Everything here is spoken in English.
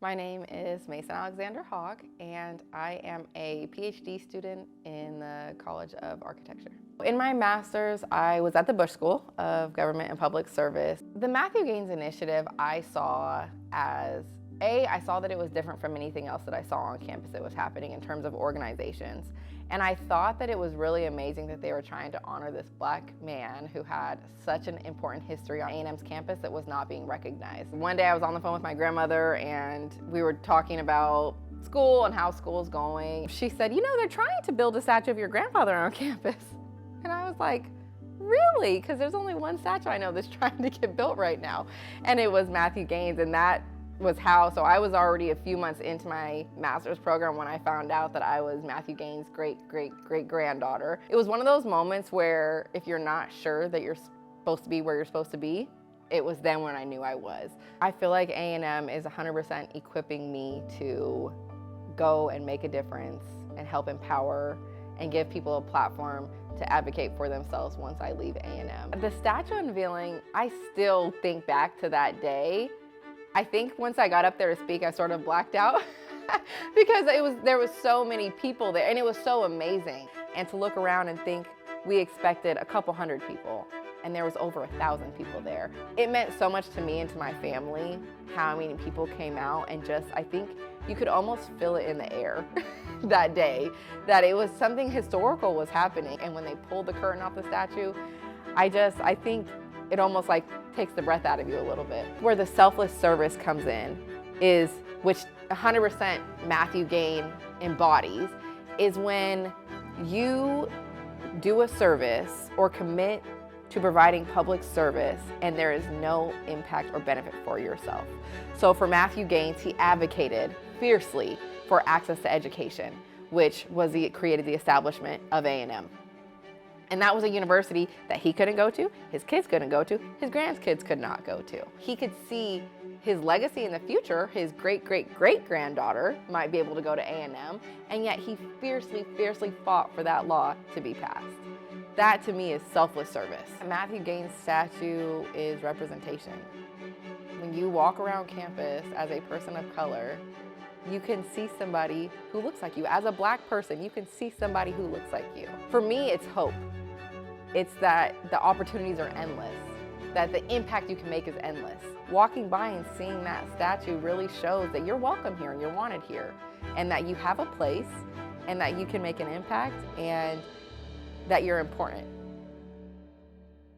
My name is Mason Alexander Hogg, and I am a PhD student in the College of Architecture. In my master's, I was at the Bush School of Government and Public Service. The Matthew Gaines Initiative I saw as I saw that it was different from anything else that I saw on campus that was happening in terms of organizations. And I thought that it was really amazing that they were trying to honor this Black man who had such an important history on A&M's campus that was not being recognized. One day I was on the phone with my grandmother and we were talking about school and how school's going. She said, you know, they're trying to build a statue of your grandfather on campus. And I was like, really? Because there's only one statue I know that's trying to get built right now. And it was Matthew Gaines, and that was how, so I was already a few months into my master's program when I found out that I was Matthew Gaines' great-great-great-granddaughter. It was one of those moments where if you're not sure that you're supposed to be where you're supposed to be, it was then when I knew I was. I feel like A&M is 100% equipping me to go and make a difference and help empower and give people a platform to advocate for themselves once I leave A&M. The statue unveiling, I still think back to that day. I think once I got up there to speak, I sort of blacked out because there was so many people there and it was so amazing. And to look around and think we expected a couple hundred people and there was over 1,000 people there. It meant so much to me and to my family how many people came out, and just, I think you could almost feel it in the air that day, that it was something historical was happening. And when they pulled the curtain off the statue, I think it almost like takes the breath out of you a little bit. Where the selfless service comes in is, which 100% Matthew Gaines embodies, is when you do a service or commit to providing public service and there is no impact or benefit for yourself. So for Matthew Gaines, he advocated fiercely for access to education, which was created the establishment of A&M. And that was a university that he couldn't go to, his kids couldn't go to, his grandkids could not go to. He could see his legacy in the future. His great-great-great-granddaughter might be able to go to A&M, and yet he fiercely, fiercely fought for that law to be passed. That to me is selfless service. Matthew Gaines' statue is representation. When you walk around campus as a person of color, you can see somebody who looks like you. As a Black person, you can see somebody who looks like you. For me, it's hope. It's that the opportunities are endless, that the impact you can make is endless. Walking by and seeing that statue really shows that you're welcome here and you're wanted here, and that you have a place, and that you can make an impact, and that you're important.